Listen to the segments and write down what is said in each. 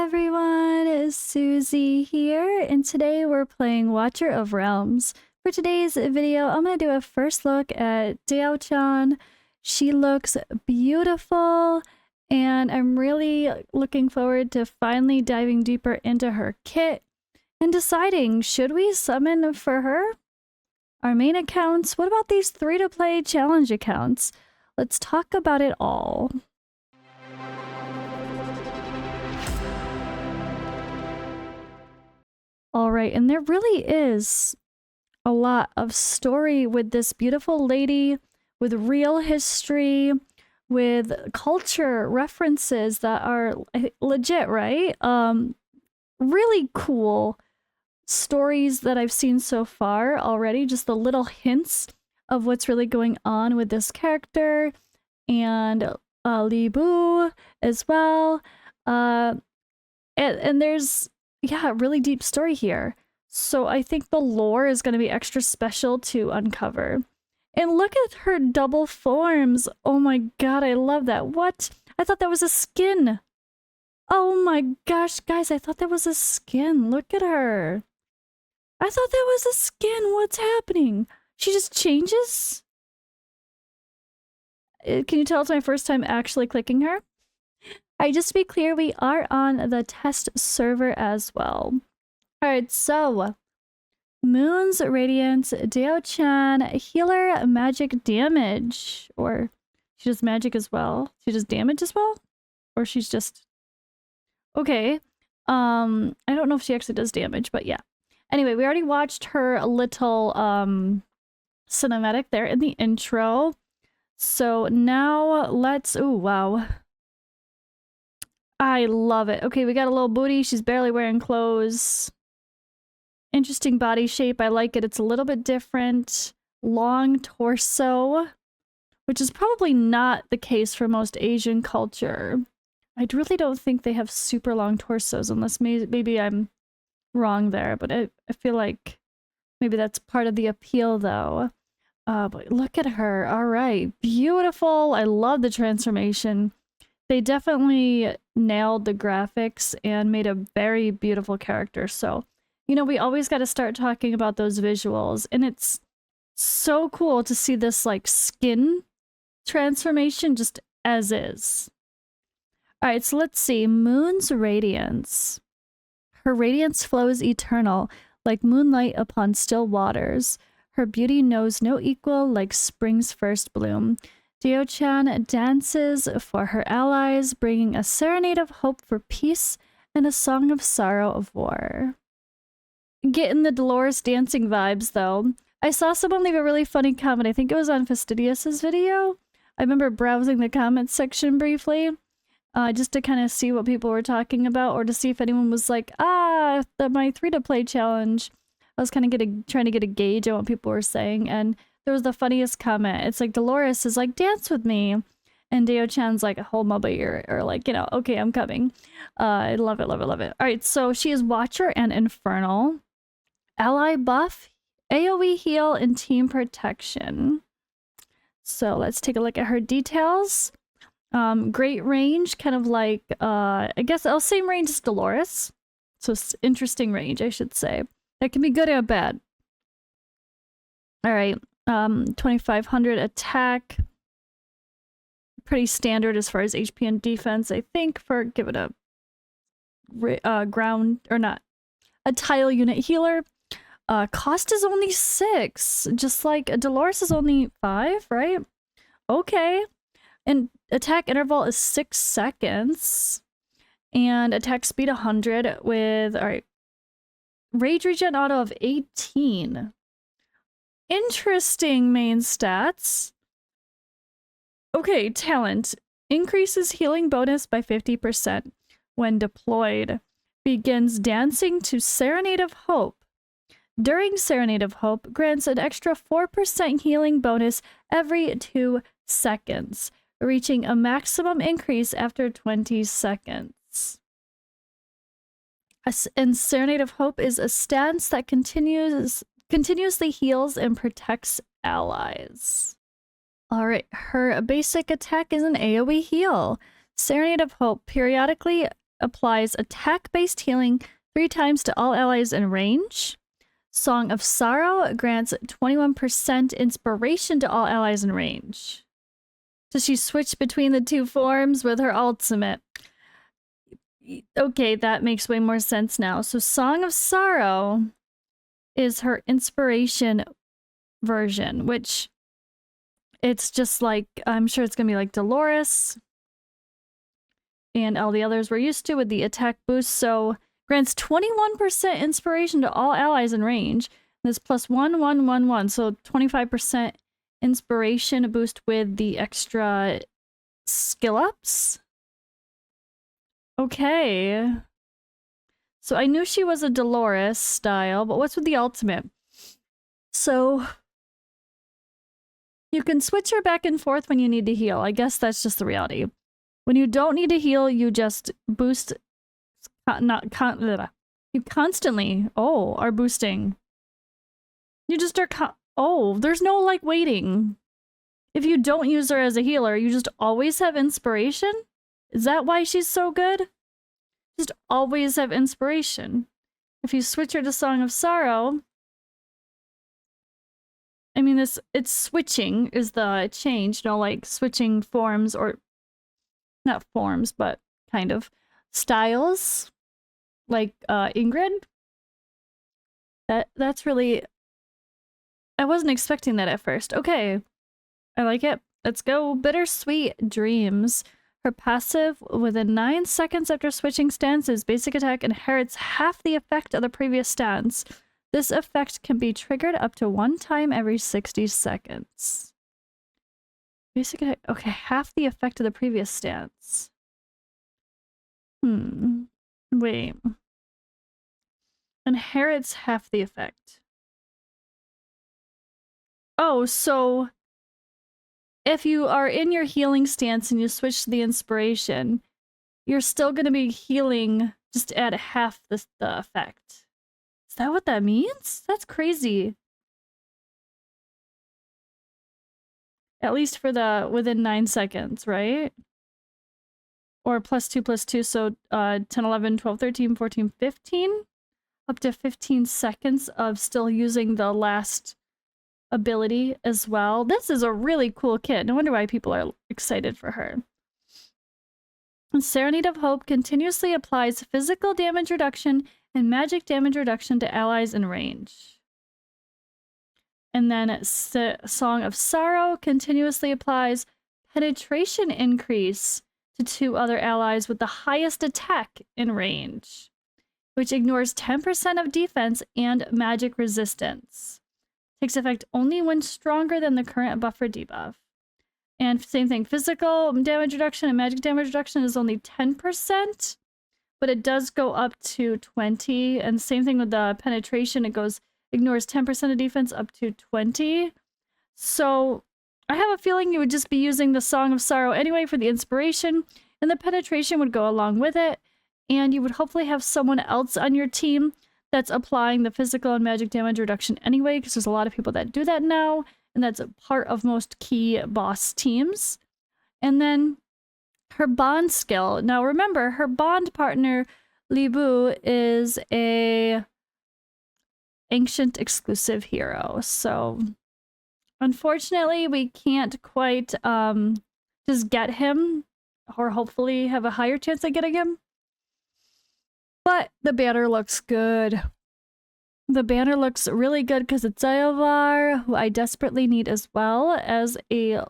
everyone, it's Suzi here, and today we're playing Watcher of Realms. For today's video, I'm going to do a first look at Diaochan. She looks beautiful, and I'm really looking forward to finally diving deeper into her kit and deciding, should we summon for her? Our main accounts? What about these free-to-play challenge accounts? Let's talk about it all. All right, and there really is a lot of story with this beautiful lady, with real history, with culture references that are legit, right? Really cool stories that I've seen so far already, just the little hints of what's really going on with this character, and Li Bu as well. And there's a really deep story here. So I think the lore is going to be extra special to uncover. And look at her double forms. Oh my god, I love that. What? I thought that was a skin. Oh my gosh, guys, I thought that was a skin. Look at her. I thought that was a skin. What's happening? She just changes? Can you tell it's my first time actually clicking her? Alright, just to be clear, we are on the test server as well. Alright, so Moon's Radiance, Diaochan, healer, magic damage. Or she does magic as well. She does damage as well? Or she's just... Okay. I don't know if she actually does damage, but yeah. Anyway, we already watched her little cinematic there in the intro. So now let's... Ooh, wow. I love it. Okay, we got a little booty. She's barely wearing clothes. Interesting body shape. I like it. It's a little bit different. Long torso, which is probably not the case for most Asian culture. I really don't think they have super long torsos, unless maybe I'm wrong there, but I feel like maybe that's part of the appeal, though. But look at her. All right. Beautiful. I love the transformation. They definitely nailed the graphics and made a very beautiful character. So, you know, we always got to start talking about those visuals. And it's so cool to see this, like, skin transformation just as is. All right, so let's see. Moon's Radiance. Her radiance flows eternal, like moonlight upon still waters. Her beauty knows no equal, like spring's first bloom. Diaochan dances for her allies, bringing a serenade of hope for peace and a song of sorrow of war. Getting the Dolores dancing vibes, though. I saw someone leave a really funny comment. I think it was on Fastidious's video. I remember browsing the comments section briefly, just to kind of see what people were talking about, or to see if anyone was like, my free-to-play challenge. I was kind of trying to get a gauge on what people were saying, and there was the funniest comment. It's like Dolores is like, dance with me. And Diaochan's like, hold my beer. Or like, you know, okay, I'm coming. I love it, love it, love it. All right, so she is Watcher and Infernal. Ally buff, AoE heal, and team protection. So let's take a look at her details. Great range, kind of like, I guess same range as Dolores. So it's interesting range, I should say. That can be good or bad. All right. 2500 attack. Pretty standard as far as HP and defense, I think, for give it a ground or not a tile unit healer. Cost is only 6, just like Dolores is only 5, right? Okay. And attack interval is 6 seconds. And attack speed 100 with, all right, rage regen auto of 18. Interesting main stats. Okay, talent. Increases healing bonus by 50% when deployed. Begins dancing to Serenade of Hope. During Serenade of Hope, grants an extra 4% healing bonus every 2 seconds, reaching a maximum increase after 20 seconds. And Serenade of Hope is a stance that continuously heals and protects allies. Alright, her basic attack is an AoE heal. Serenade of Hope periodically applies attack-based healing 3 times to all allies in range. Song of Sorrow grants 21% inspiration to all allies in range. Does she switch between the 2 forms with her ultimate? Okay, that makes way more sense now. So Song of Sorrow is her inspiration version, which it's just like, I'm sure it's gonna be like Dolores and all the others we're used to with the attack boost. So grants 21% inspiration to all allies in range. This plus 1, 1, 1, 1. So 25% inspiration boost with the extra skill ups. Okay. So I knew she was a Dolores style, but what's with the ultimate? So you can switch her back and forth when you need to heal. I guess that's just the reality. When you don't need to heal, you just boost. You constantly are boosting. You just are. There's no like waiting. If you don't use her as a healer, you just always have inspiration. Is that why she's so good? Just always have inspiration. If you switch her to Song of Sorrow, I mean, it's switching is the change, you know, like switching forms, or not forms, but kind of styles, like Ingrid. That's really, I wasn't expecting that at first. Okay, I like it. Let's go. Bittersweet Dreams. Her passive, within 9 seconds after switching stances, basic attack inherits half the effect of the previous stance. This effect can be triggered up to 1 time every 60 seconds. Basic attack, okay, half the effect of the previous stance. Wait. Inherits half the effect. Oh, so if you are in your healing stance and you switch to the inspiration, you're still going to be healing just at half the effect. Is that what that means? That's crazy. At least for the within 9 seconds, right? Or +2, so 10, 11, 12, 13, 14, 15? Up to 15 seconds of still using the last ability as well. This is a really cool kit. No wonder why people are excited for her. Serenade of Hope continuously applies physical damage reduction and magic damage reduction to allies in range. And then Song of Sorrow continuously applies penetration increase to 2 other allies with the highest attack in range, which ignores 10% of defense and magic resistance. Takes effect only when stronger than the current buff or debuff. And same thing, physical damage reduction and magic damage reduction is only 10%, but it does go up to 20. And same thing with the penetration, it ignores 10% of defense up to 20. So I have a feeling you would just be using the Song of Sorrow anyway for the inspiration, and the penetration would go along with it. And you would hopefully have someone else on your team that's applying the physical and magic damage reduction anyway, because there's a lot of people that do that now, and that's a part of most key boss teams. And then her bond skill. Now remember, her bond partner, Li Bu, is a ancient exclusive hero. So unfortunately, we can't quite just get him, or hopefully have a higher chance of getting him. But the banner looks good. The banner looks really good because it's Zayovar, who I desperately need as well as a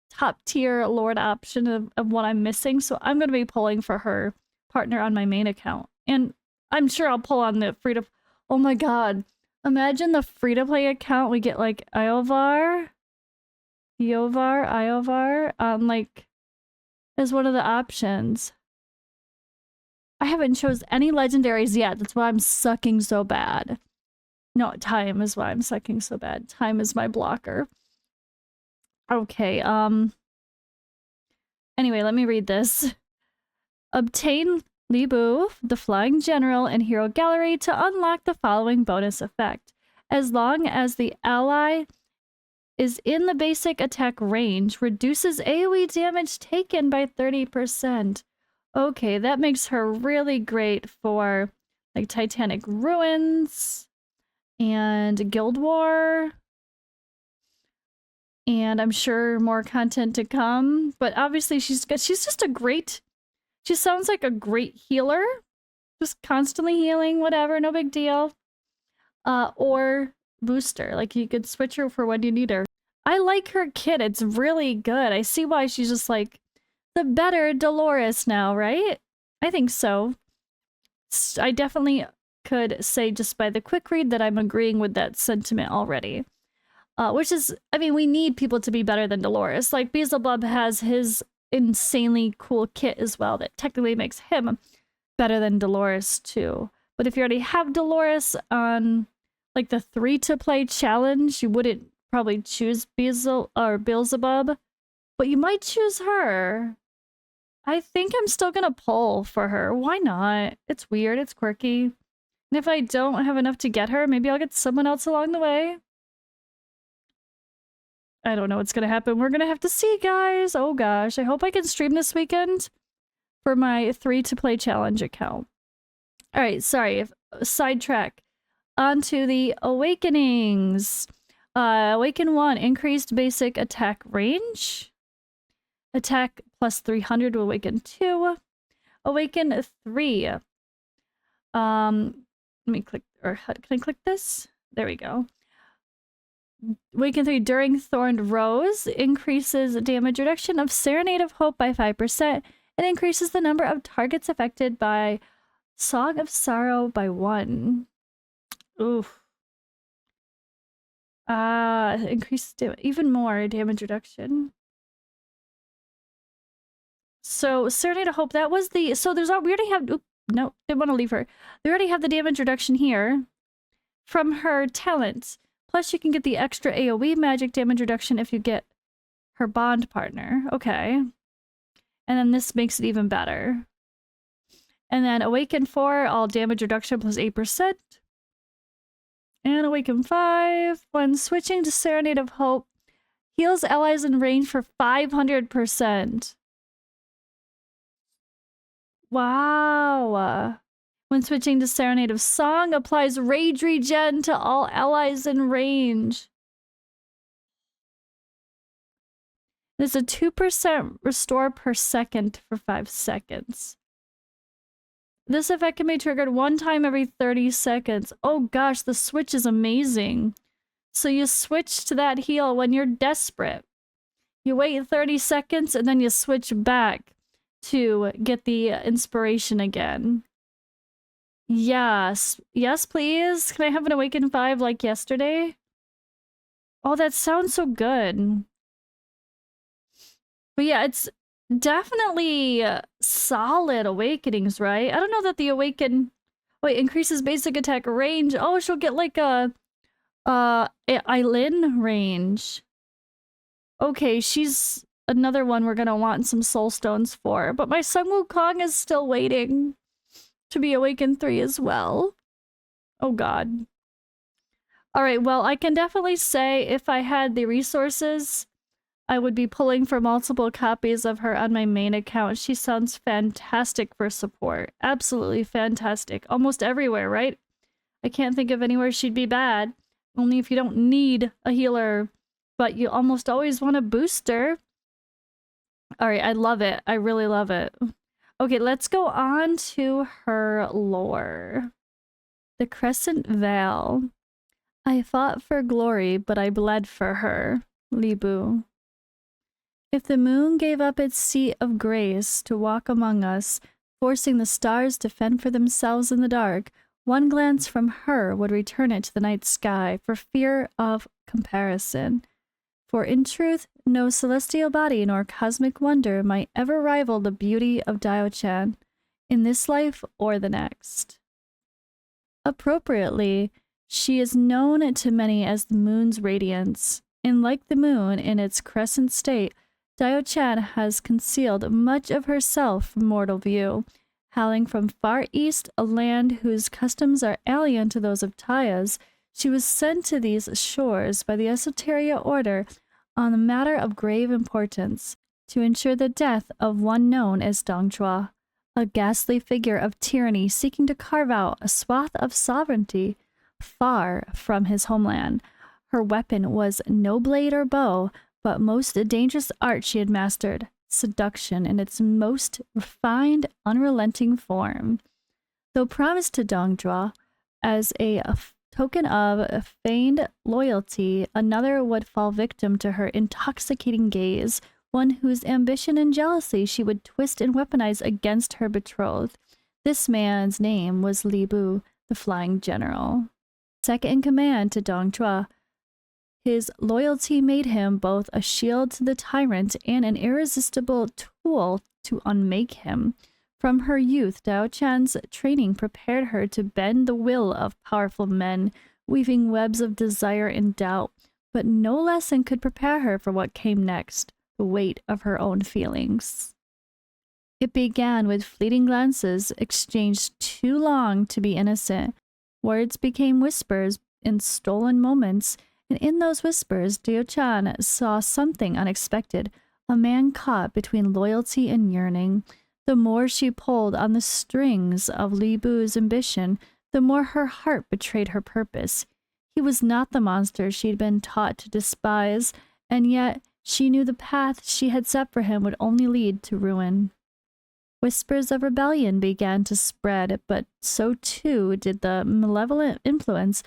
top tier Lord option of what I'm missing. So I'm going to be pulling for her partner on my main account. And I'm sure I'll pull on the free to... Oh my god. Imagine the free to play account. We get like Iovar, like, as one of the options. I haven't chose any legendaries yet. That's why I'm sucking so bad. No, time is why I'm sucking so bad. Time is my blocker. Okay, anyway, let me read this. Obtain Li Bu, the Flying General, in Hero Gallery to unlock the following bonus effect. As long as the ally is in the basic attack range, reduces AoE damage taken by 30%. Okay, that makes her really great for like Titanic Ruins and Guild War. And I'm sure more content to come. But obviously she's just a great, she sounds like a great healer. Just constantly healing, whatever, no big deal. Or booster, like you could switch her for when you need her. I like her kit, it's really good. I see why she's just like the better Dolores now, right? I think so. I definitely could say just by the quick read that I'm agreeing with that sentiment already. Which is, I mean, we need people to be better than Dolores. Like, Beelzebub has his insanely cool kit as well that technically makes him better than Dolores too. But if you already have Dolores on, like, the 3-to-play challenge, you wouldn't probably choose Beelzebub, but you might choose her. I think I'm still gonna pull for her. Why not? It's weird, it's quirky. And if I don't have enough to get her, maybe I'll get someone else along the way. I don't know what's gonna happen. We're gonna have to see, guys. Oh gosh, I hope I can stream this weekend for my 3-to-play challenge account. All right, sorry, sidetrack. On to the awakenings. Awaken 1, increased basic attack range. Attack plus 300 to awaken 2. Awaken 3. Let me click, or can I click this? There we go. Awaken 3 during Thorned Rose increases damage reduction of Serenade of Hope by 5% and increases the number of targets affected by Song of Sorrow by 1. Oof. Increases even more damage reduction. So Serenade of Hope, that was the, so there's, we already have, oop, no, didn't want to leave her. They already have the damage reduction here from her talent. Plus you can get the extra AoE magic damage reduction if you get her bond partner. Okay. And then this makes it even better. And then Awaken 4, all damage reduction plus 8%. And Awaken 5, when switching to Serenade of Hope, heals allies in range for 500%. Wow. When switching to Serenade of Song, applies Rage Regen to all allies in range. There's a 2% restore per second for 5 seconds. This effect can be triggered 1 time every 30 seconds. Oh gosh, the switch is amazing. So you switch to that heal when you're desperate. You wait 30 seconds and then you switch back to get the inspiration again. Yes. Yes, please. Can I have an Awaken 5 like yesterday? Oh, that sounds so good. But yeah, it's definitely solid awakenings, right? I don't know that the Awaken... Wait, increases basic attack range. Oh, she'll get like a Eileen range. Okay, she's another one we're gonna want some soul stones for. But my Sun Wukong is still waiting to be Awakened 3 as well. Oh god. Alright, well, I can definitely say if I had the resources, I would be pulling for multiple copies of her on my main account. She sounds fantastic for support. Absolutely fantastic. Almost everywhere, right? I can't think of anywhere she'd be bad. Only if you don't need a healer, but you almost always want a booster. Alright, I love it. I really love it. Okay, let's go on to her lore. The Crescent Veil. I fought for glory, but I bled for her. Libu. If the moon gave up its seat of grace to walk among us, forcing the stars to fend for themselves in the dark, one glance from her would return it to the night sky for fear of comparison. For in truth, no celestial body nor cosmic wonder might ever rival the beauty of Diaochan, in this life or the next. Appropriately, she is known to many as the moon's radiance, and like the moon in its crescent state, Diaochan has concealed much of herself from mortal view. Hailing from far east, a land whose customs are alien to those of Taya's, she was sent to these shores by the Esoteria Order on a matter of grave importance, to ensure the death of one known as Dongchua, a ghastly figure of tyranny seeking to carve out a swath of sovereignty far from his homeland. Her weapon was no blade or bow, but most dangerous art she had mastered, seduction in its most refined, unrelenting form. Though promised to Dong Zhuo as a token of feigned loyalty, another would fall victim to her intoxicating gaze, one whose ambition and jealousy she would twist and weaponize against her betrothed. This man's name was Li Bu, the Flying General. Second in command to Dong Zhuo, his loyalty made him both a shield to the tyrant and an irresistible tool to unmake him. From her youth, Diaochan's training prepared her to bend the will of powerful men, weaving webs of desire and doubt, but no lesson could prepare her for what came next, the weight of her own feelings. It began with fleeting glances exchanged too long to be innocent. Words became whispers in stolen moments, and in those whispers, Diaochan saw something unexpected, a man caught between loyalty and yearning. The more she pulled on the strings of Li Bu's ambition, the more her heart betrayed her purpose. He was not the monster she'd been taught to despise, and yet she knew the path she had set for him would only lead to ruin. Whispers of rebellion began to spread, but so too did the malevolent influence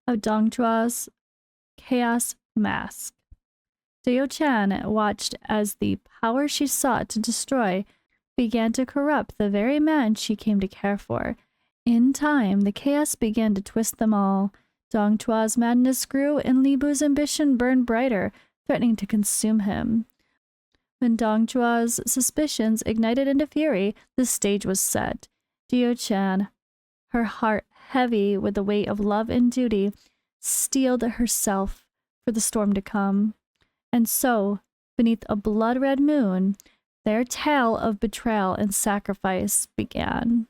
of Dong Zhuo's chaos mask. Diaochan watched as the power she sought to destroy began to corrupt the very man she came to care for. In time, the chaos began to twist them all. Dong Zhuo's madness grew, and Li Bu's ambition burned brighter, threatening to consume him. When Dong Zhuo's suspicions ignited into fury, the stage was set. Diaochan, her heart heavy with the weight of love and duty, steeled herself for the storm to come. And so, beneath a blood-red moon, their tale of betrayal and sacrifice began.